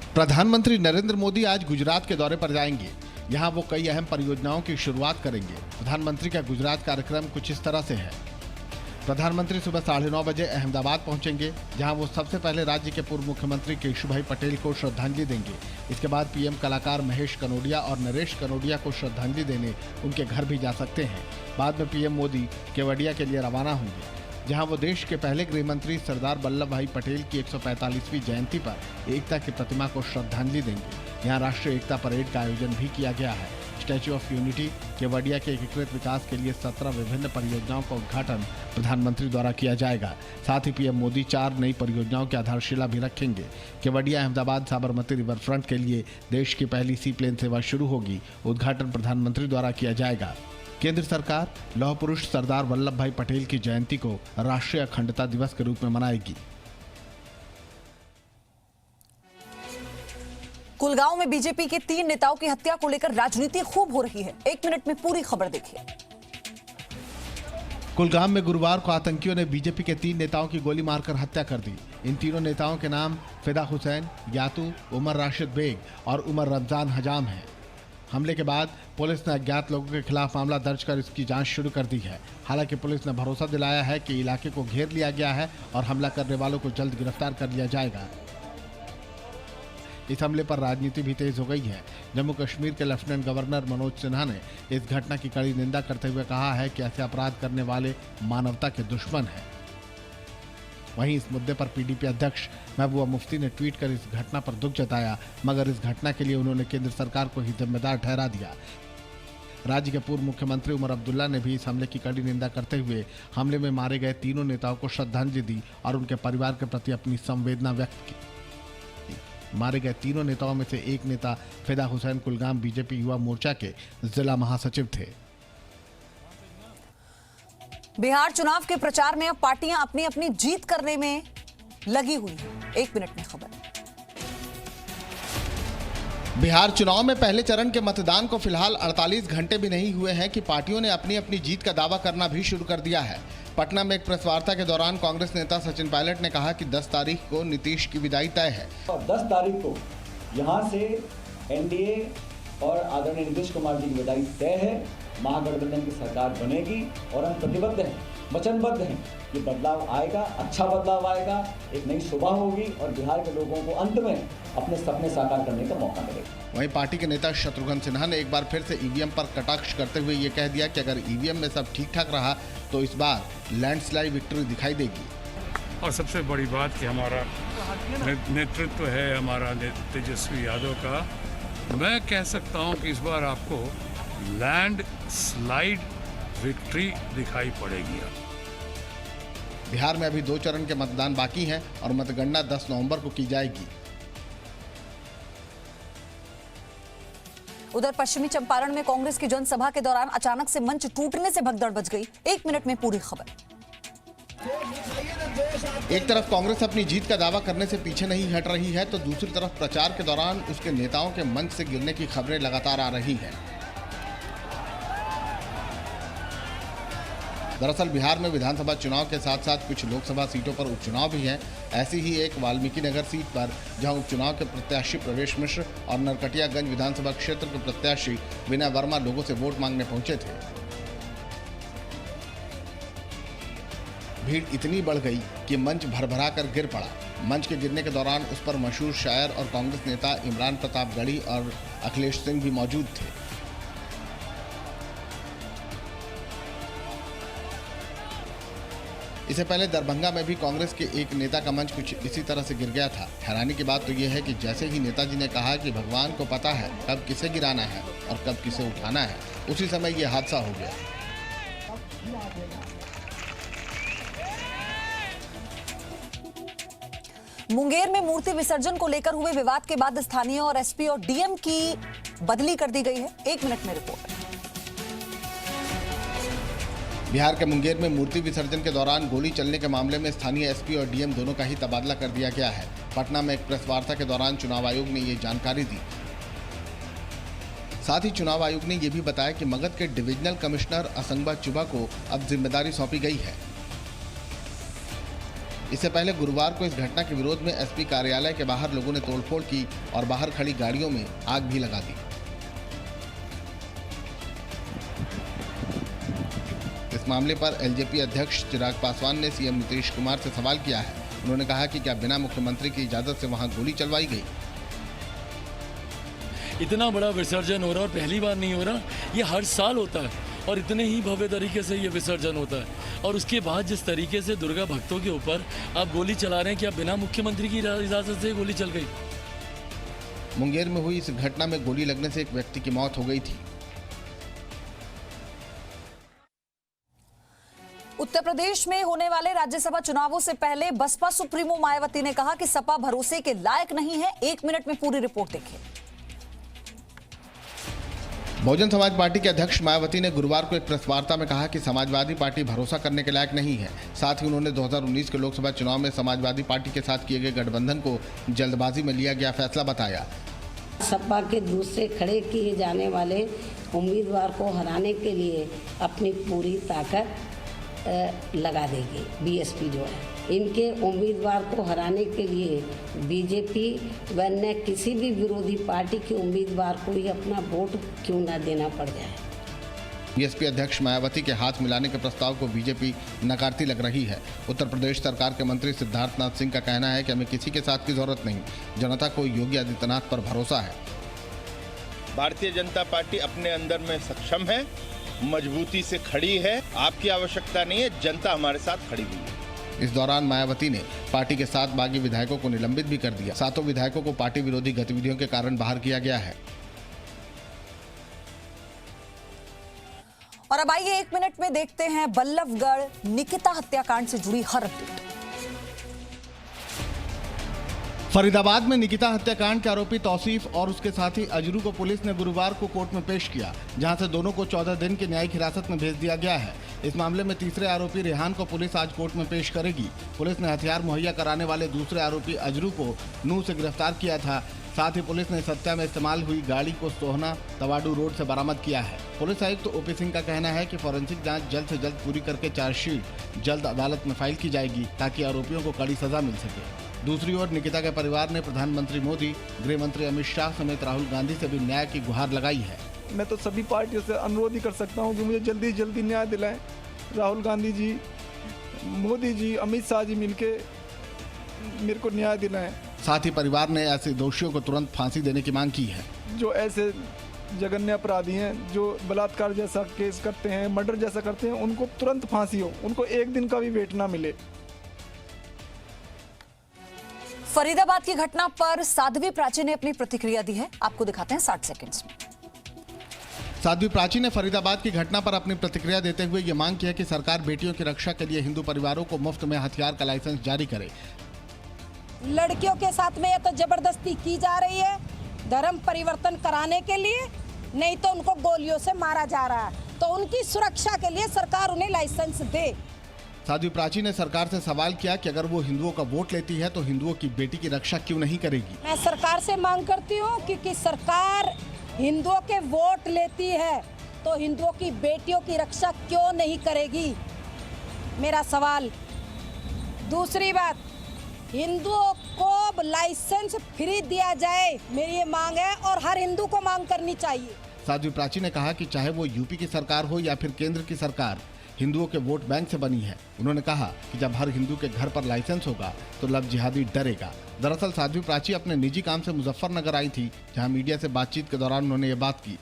प्रधानमंत्री नरेंद्र मोदी आज गुजरात के दौरे पर जाएंगे। यहां वो कई अहम परियोजनाओं की शुरुआत करेंगे। प्रधानमंत्री का गुजरात कार्यक्रम कुछ इस तरह से है। प्रधानमंत्री सुबह 9:30 बजे अहमदाबाद पहुंचेंगे, जहां वो सबसे पहले राज्य के पूर्व मुख्यमंत्री केशुभाई पटेल को श्रद्धांजलि देंगे। इसके बाद पीएम कलाकार महेश कनोडिया और नरेश कनोडिया को श्रद्धांजलि देने उनके घर भी जा सकते हैं। बाद में पीएम मोदी केवडिया के लिए रवाना होंगे, जहां वो देश के पहले गृह मंत्री सरदार वल्लभ भाई पटेल की 145वीं जयंती पर एकता की प्रतिमा को श्रद्धांजलि देंगे। यहां राष्ट्रीय एकता परेड का आयोजन भी किया गया है। स्टैच्यू ऑफ यूनिटी केवडिया के एकीकृत विकास के लिए 17 विभिन्न परियोजनाओं का उद्घाटन प्रधानमंत्री द्वारा किया जाएगा। साथ ही पीएम मोदी 4 नई परियोजनाओं की आधारशिला भी रखेंगे। केवडिया अहमदाबाद साबरमती रिवर फ्रंट के लिए देश की पहली सी प्लेन सेवा शुरू होगी। उद्घाटन प्रधानमंत्री द्वारा किया जाएगा। केंद्र सरकार लौह पुरुष सरदार वल्लभ भाई पटेल की जयंती को राष्ट्रीय अखंडता दिवस के रूप में मनाएगी। कुलगांव में बीजेपी के 3 नेताओं की हत्या को लेकर राजनीति खूब हो रही है। 1 मिनट में पूरी खबर देखिए। कुलगांव में गुरुवार को आतंकियों ने बीजेपी के 3 नेताओं की गोली मारकर हत्या कर दी। इन तीनों नेताओं के नाम फिदा हुसैन, यातू, उमर राशिद बेग और उमर रमजान हजाम हैं। हमले के बाद पुलिस ने अज्ञात लोगों के खिलाफ मामला दर्ज कर इसकी जांच शुरू कर दी है। हालांकि पुलिस ने भरोसा दिलाया है कि इलाके को घेर लिया गया है और हमला करने वालों को जल्द गिरफ्तार कर लिया जाएगा। इस हमले पर राजनीति भी तेज हो गई है। जम्मू कश्मीर के लेफ्टिनेंट गवर्नर मनोज सिन्हा ने इस घटना की कड़ी निंदा करते हुए कहा है कि ऐसे अपराध करने वाले मानवता के दुश्मन हैं। वहीं इस मुद्दे पर पीडीपी अध्यक्ष महबूबा मुफ्ती ने ट्वीट कर इस घटना पर दुख जताया, मगर इस घटना के लिए उन्होंने केंद्र सरकार को ही जिम्मेदार ठहरा दिया। राज्य के पूर्व मुख्यमंत्री उमर अब्दुल्ला ने भी इस हमले की कड़ी निंदा करते हुए हमले में मारे गए तीनों नेताओं को श्रद्धांजलि दी और उनके परिवार के प्रति अपनी संवेदना व्यक्त की। मारे गए तीनों नेताओं में से एक नेता फिदा हुसैन कुलगाम बीजेपी युवा मोर्चा के जिला महासचिव थे। बिहार चुनाव के प्रचार में अब पार्टियां अपनी अपनी जीत करने में लगी हुई हैं। 1 मिनट में खबर। बिहार चुनाव में पहले चरण के मतदान को फिलहाल 48 घंटे भी नहीं हुए हैं कि पार्टियों ने अपनी अपनी जीत का दावा करना भी शुरू कर दिया है। पटना में एक प्रेस वार्ता के दौरान कांग्रेस नेता सचिन पायलट ने कहा कि 10 तारीख को नीतीश की विदाई तय है और 10 तारीख को यहां से एनडीए और आदरणीय नीतीश कुमार जी की विदाई तय है। महागठबंधन की सरकार बनेगी और हम प्रतिबद्ध हैं, वचनबद्ध हैं कि बदलाव आएगा, अच्छा बदलाव आएगा, एक नई सुबह होगी और बिहार के लोगों को अंत में अपने सपने साकार करने का मौका मिलेगा। वहीं पार्टी के नेता शत्रुघ्न सिन्हा ने एक बार फिर से ईवीएम पर कटाक्ष करते हुए ये कह दिया कि अगर ईवीएम में सब ठीक ठाक रहा तो इस बार लैंडस्लाइड विक्ट्री दिखाई देगी। और सबसे बड़ी बात कि हमारा नेतृत्व है हमारा तेजस्वी यादव का, मैं कह सकता हूं कि इस बार आपको लैंड स्लाइड विक्ट्री दिखाई पड़ेगी। बिहार में अभी 2 चरण के मतदान बाकी हैं और मतगणना 10 नवंबर को की जाएगी। उधर पश्चिमी चंपारण में कांग्रेस की जनसभा के दौरान अचानक से मंच टूटने से भगदड़ मच गई। 1 मिनट में पूरी खबर। एक तरफ कांग्रेस अपनी जीत का दावा करने से पीछे नहीं हट रही है, तो दूसरी तरफ प्रचार के दौरान उसके नेताओं के मंच से गिरने की खबरें लगातार आ रही हैं। दरअसल बिहार में विधानसभा चुनाव के साथ साथ कुछ लोकसभा सीटों पर उपचुनाव भी हैं। ऐसी ही एक वाल्मीकि नगर सीट पर जहां उपचुनाव के प्रत्याशी प्रवेश मिश्र और नरकटियागंज विधानसभा क्षेत्र के प्रत्याशी विनय वर्मा लोगों से वोट मांगने पहुंचे थे। भीड़ इतनी बढ़ गई कि मंच भरभरा कर गिर पड़ा। मंच के गिरने के दौरान उस पर मशहूर शायर और कांग्रेस नेता इमरान प्रतापगढ़ी और अखिलेश सिंह भी मौजूद थे। इससे पहले दरभंगा में भी कांग्रेस के एक नेता का मंच कुछ इसी तरह से गिर गया था। हैरानी की बात तो यह है कि जैसे ही नेताजी ने कहा कि भगवान को पता है कब किसे गिराना है और कब किसे उठाना है, उसी समय यह हादसा हो गया। मुंगेर में मूर्ति विसर्जन को लेकर हुए विवाद के बाद स्थानीय और एसपी और डीएम की बदली कर दी गई है। 1 मिनट में रिपोर्ट। बिहार के मुंगेर में मूर्ति विसर्जन के दौरान गोली चलने के मामले में स्थानीय एसपी और डीएम दोनों का ही तबादला कर दिया गया है। पटना में एक प्रेस वार्ता के दौरान चुनाव आयोग ने ये जानकारी दी। साथ ही चुनाव आयोग ने यह भी बताया कि मगध के डिविजनल कमिश्नर असंगबा चुबा को अब जिम्मेदारी सौंपी गई है। इससे पहले गुरुवार को इस घटना के विरोध में एसपी कार्यालय के बाहर लोगों ने तोड़फोड़ की और बाहर खड़ी गाड़ियों में आग भी लगा दी। इस मामले पर एलजेपी अध्यक्ष चिराग पासवान ने सीएम नीतीश कुमार से सवाल किया है। उन्होंने कहा कि क्या बिना मुख्यमंत्री की इजाजत से वहां गोली चलवाई गई? इतना बड़ा विसर्जन हो रहा है और पहली बार नहीं हो रहा, ये हर साल होता है और इतने ही भव्य तरीके से ये विसर्जन होता है। और उसके बाद जिस तरीके से दुर्गा भक्तों के ऊपर आप गोली चला रहे हैं, क्या बिना मुख्यमंत्री की इजाजत से गोली चल गई? मुंगेर में हुई इस घटना में गोली लगने से एक व्यक्ति की मौत हो गई थी। उत्तर प्रदेश में होने वाले राज्यसभा चुनावों से पहले बसपा सुप्रीमो मायावती ने कहा कि सपा भरोसे के लायक नहीं है। 1 मिनट में पूरी रिपोर्ट देखिए। बहुजन समाज पार्टी के अध्यक्ष मायावती ने गुरुवार को एक प्रेस वार्ता में कहा कि समाजवादी पार्टी भरोसा करने के लायक नहीं है। साथ ही उन्होंने 2019 के लोकसभा चुनाव में समाजवादी पार्टी के साथ किए गए गठबंधन को जल्दबाजी में लिया गया फैसला बताया। सपा के दूसरे खड़े किए जाने वाले उम्मीदवार को हराने के लिए अपनी पूरी ताकत लगा देगी। बीएसपी जो है, इनके उम्मीदवार को हराने के लिए बीजेपी वरना किसी भी विरोधी पार्टी के उम्मीदवार को ही अपना वोट क्यों ना देना पड़ जाए। बीएसपी अध्यक्ष मायावती के हाथ मिलाने के प्रस्ताव को बीजेपी नकारती लग रही है। उत्तर प्रदेश सरकार के मंत्री सिद्धार्थनाथ सिंह का कहना है कि हमें किसी के साथ की जरूरत नहीं, जनता को योगी आदित्यनाथ पर भरोसा है। भारतीय जनता पार्टी अपने अंदर में सक्षम है, मजबूती से खड़ी है। आपकी आवश्यकता नहीं है, जनता हमारे साथ खड़ी हुई है। इस दौरान मायावती ने पार्टी के 7 बागी विधायकों को निलंबित भी कर दिया। 7 विधायकों को पार्टी विरोधी गतिविधियों के कारण बाहर किया गया है। और अब आइए 1 मिनट में देखते हैं बल्लभगढ़ निकिता हत्याकांड से जुड़ी हर अपडेट। फरीदाबाद में निकिता हत्याकांड के आरोपी तौसीफ और उसके साथी अजरू को पुलिस ने गुरुवार को कोर्ट में पेश किया, जहां से दोनों को 14 दिन की न्यायिक हिरासत में भेज दिया गया है। इस मामले में तीसरे आरोपी रेहान को पुलिस आज कोर्ट में पेश करेगी। पुलिस ने हथियार मुहैया कराने वाले दूसरे आरोपी अजरू को नूह से गिरफ्तार किया था। साथ ही पुलिस ने इस हत्या में इस्तेमाल हुई गाड़ी को सोहना तवाडू रोड से बरामद किया है। पुलिस आयुक्त ओपी सिंह का कहना है कि फॉरेंसिक जांच जल्द से जल्द पूरी करके चार्जशीट जल्द अदालत में फाइल की जाएगी, ताकि आरोपियों को कड़ी सजा मिल सके। दूसरी ओर निकिता के परिवार ने प्रधानमंत्री मोदी, गृह मंत्री अमित शाह समेत राहुल गांधी से भी न्याय की गुहार लगाई है। मैं तो सभी पार्टियों से अनुरोध ही कर सकता हूं कि मुझे जल्दी जल्दी न्याय दिलाएं। राहुल गांधी जी, मोदी जी, अमित शाह जी मिलके मेरे को न्याय दिलाएं। साथ ही परिवार ने ऐसे दोषियों को तुरंत फांसी देने की मांग की है। जो ऐसे जघन्य अपराधी हैं, जो बलात्कार जैसा केस करते हैं, मर्डर जैसा करते हैं, उनको तुरंत फांसी हो, उनको 1 दिन का भी वेट ना मिले। फरीदाबाद की घटना पर साध्वी प्राची ने अपनी प्रतिक्रिया दी है, आपको दिखाते हैं 60 सेकंड्स में। साध्वी प्राची ने फरीदाबाद की घटना पर अपनी प्रतिक्रिया देते हुए ये मांग की है कि सरकार बेटियों की रक्षा के लिए हिंदू परिवारों को मुफ्त में हथियार का लाइसेंस जारी करे। लड़कियों के साथ में ये तो जबरदस्ती की जा रही है धर्म परिवर्तन कराने के लिए, नहीं तो उनको गोलियों से मारा जा रहा है। तो उनकी सुरक्षा के लिए सरकार उन्हें लाइसेंस दे। साध्वी प्राची ने सरकार से सवाल किया कि अगर वो हिंदुओं का वोट लेती है तो हिंदुओं की बेटी की रक्षा क्यों नहीं करेगी। मैं सरकार से मांग करती हूँ क्योंकि सरकार हिंदुओं के वोट लेती है तो हिंदुओं की बेटियों की रक्षा क्यों नहीं करेगी, मेरा सवाल। दूसरी बात, हिंदुओं को लाइसेंस फ्री दिया जाए, मेरी ये मांग है और हर हिंदू को मांग करनी चाहिए। साध्वी प्राची ने कहा कि चाहे वो यूपी की सरकार हो या फिर केंद्र की सरकार, हिंदुओं के वोट बैंक से बनी है। उन्होंने कहा कि जब हर हिंदू के घर पर लाइसेंस होगा तो लव जिहादी डरेगा। दरअसल साध्वी प्राची अपने निजी काम से मुजफ्फरनगर आई थी, जहां मीडिया से बातचीत के दौरान उन्होंने ये बात की।